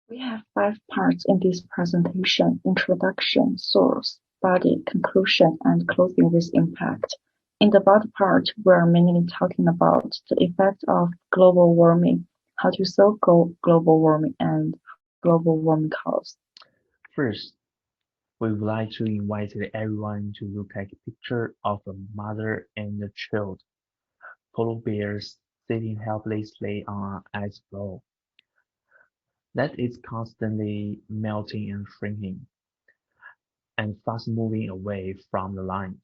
We have five parts in this presentation: introduction, source, body, conclusion, and closing with impact. In the body part, we are mainly talking about the effect of global warming, how to solve global warming, and global warming cause. First, we would like to invite everyone to look at a picture of a mother and a child, polar bears sitting helplessly on an ice floe that is constantly melting and shrinking, and fast moving away from the land.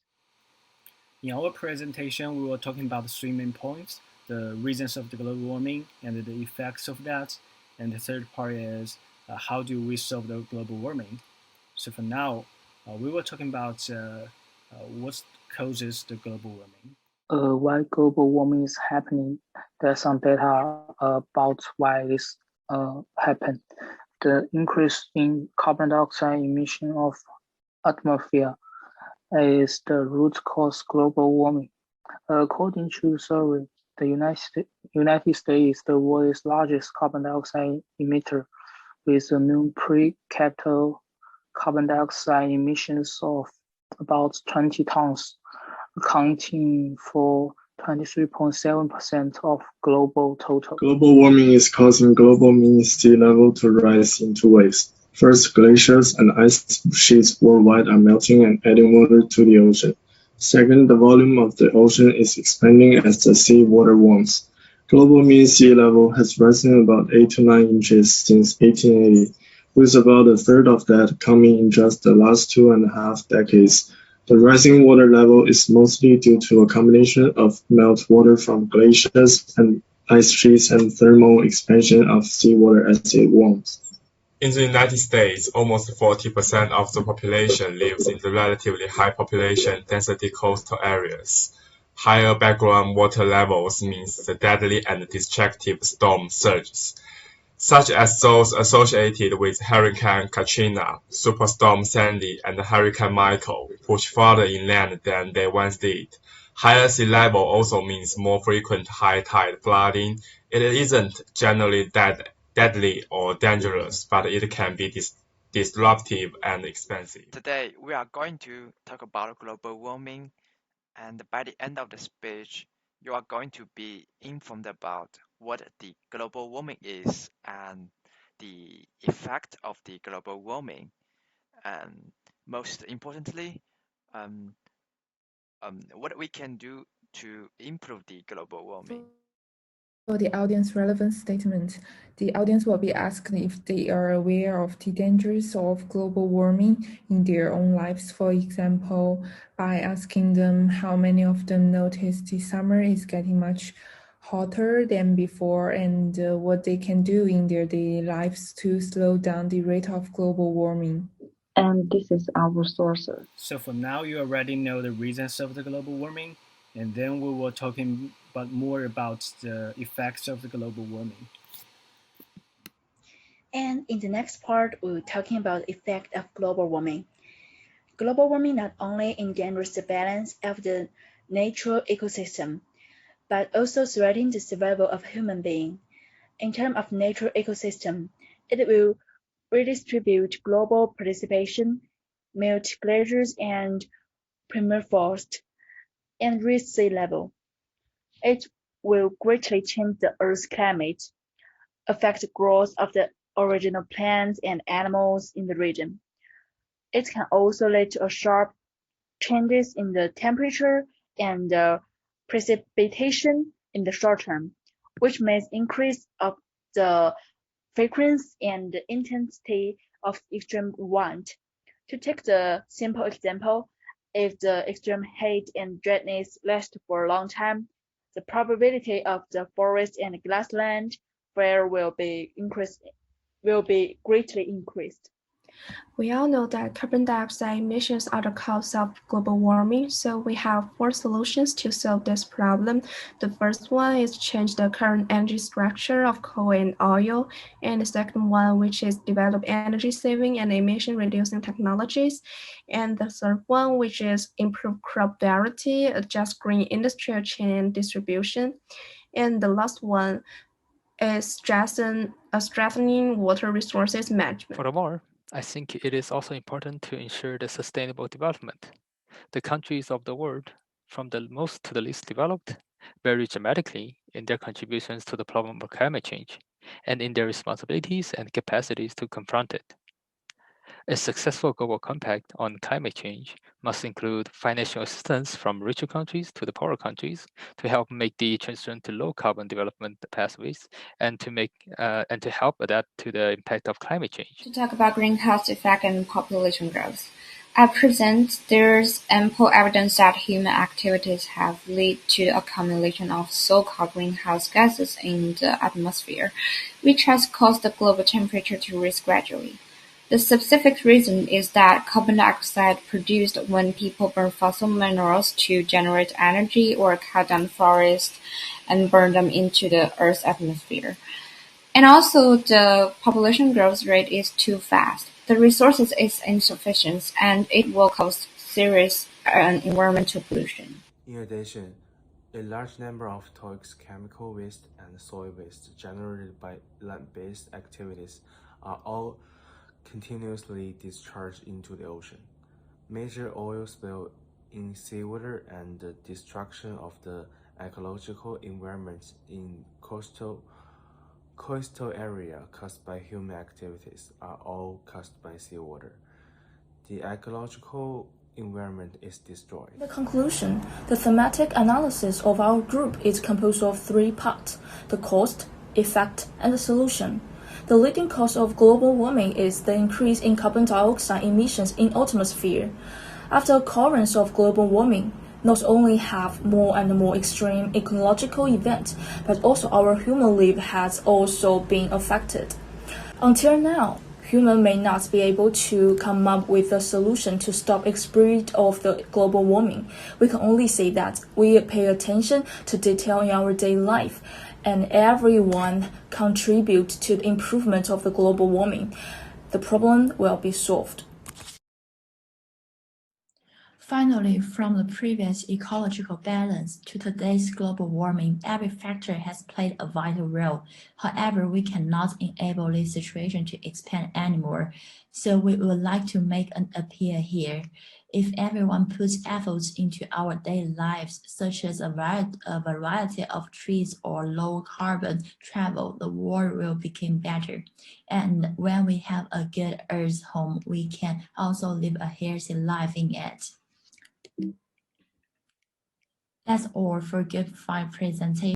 In our presentation, we were talking about the three main points, the reasons of the global warming and the effects of that. And the third part is how do we solve the global warming? So for now, we were talking about what causes the global warming. Why global warming is happening. There's some data about why this happened. The increase in carbon dioxide emission of atmosphere is the root cause global warming. According to survey, the United States is the world's largest carbon dioxide emitter with a mean per-capita carbon dioxide emissions of about 20 tons, accounting for 23.7% of global total. Global warming is causing global mean sea level to rise in two ways. First, glaciers and ice sheets worldwide are melting and adding water to the ocean. Second, the volume of the ocean is expanding as the sea water warms. Global mean sea level has risen about 8 to 9 inches since 1880, with about a third of that coming in just the last 2.5 decades. The rising water level is mostly due to a combination of meltwater from glaciers and ice sheets and thermal expansion of seawater as it warms. In the United States, almost 40% of the population lives in the relatively high population density coastal areas. Higher background water levels means the deadly and destructive storm surges, such as those associated with Hurricane Katrina, Superstorm Sandy, and Hurricane Michael, push farther inland than they once did. Higher sea level also means more frequent high tide flooding. It isn't generally deadly or dangerous, but it can be disruptive and expensive. Today, we are going to talk about global warming, and by the end of the speech, you are going to be informed about what the global warming is and the effect of the global warming, and most importantly, um, what we can do to improve the global warming. For the audience relevant statement, the audience will be asked if they are aware of the dangers of global warming in their own lives. For example, by asking them how many of them notice the summer is getting much hotter than before and what they can do in their daily lives to slow down the rate of global warming. And this is our sources. So for now, you already know the reasons of the global warming, and then we were talking more about the effects of the global warming. And in the next part, we're talking about the effect of global warming. Global warming not only endangers the balance of the natural ecosystem, but also threatens the survival of human beings. In terms of natural ecosystem, it will redistribute global precipitation, melt glaciers and permafrost, and raise sea level. It will greatly change the Earth's climate, affect the growth of the original plants and animals in the region. It can also lead to sharp changes in the temperature and the precipitation in the short term, which means increase of the frequency and the intensity of extreme event. To take the simple example, if the extreme heat and dryness last for a long time, the probability of the forest and grassland fire will be greatly increased. We all know that carbon dioxide emissions are the cause of global warming, so we have four solutions to solve this problem. The first one is change the current energy structure of coal and oil, and the second one, which is develop energy saving and emission reducing technologies, and the third one, which is improve crop variety, adjust green industrial chain and distribution, and the last one is strengthening water resources management. Furthermore, I think it is also important to ensure the sustainable development. The countries of the world, from the most to the least developed, vary dramatically in their contributions to the problem of climate change and in their responsibilities and capacities to confront it. A successful global compact on climate change must include financial assistance from richer countries to the poorer countries to help make the transition to low carbon development pathways and to help adapt to the impact of climate change. To talk about greenhouse effect and population growth. At present, there's ample evidence that human activities have led to the accumulation of so-called greenhouse gases in the atmosphere, which has caused the global temperature to rise gradually. The specific reason is that carbon dioxide produced when people burn fossil minerals to generate energy or cut down forests and burn them into the Earth's atmosphere. And also the population growth rate is too fast. The resources is insufficient and it will cause serious environmental pollution. In addition, a large number of toxic chemical waste and soil waste generated by land-based activities are all continuously discharged into the ocean. Major oil spill in seawater and the destruction of the ecological environment in coastal area caused by human activities are all caused by seawater. The ecological environment is destroyed. In the conclusion, the thematic analysis of our group is composed of 3 parts: the cause, effect, and the solution. The leading cause of global warming is the increase in carbon dioxide emissions in atmosphere. After occurrence of global warming, not only have more and more extreme ecological events, but also our human life has also been affected. Until now, humans may not be able to come up with a solution to stop the spread of the global warming. We can only say that we pay attention to detail in our daily life, and everyone contribute to the improvement of the global warming. The problem will be solved. Finally, from the previous ecological balance to today's global warming, every factor has played a vital role. However, we cannot enable this situation to expand anymore, so we would like to make an appeal here. If everyone puts efforts into our daily lives, such as a variety of trees or low-carbon travel, the world will become better. And when we have a good Earth home, we can also live a healthy life in it. That's all for group 5 presentation.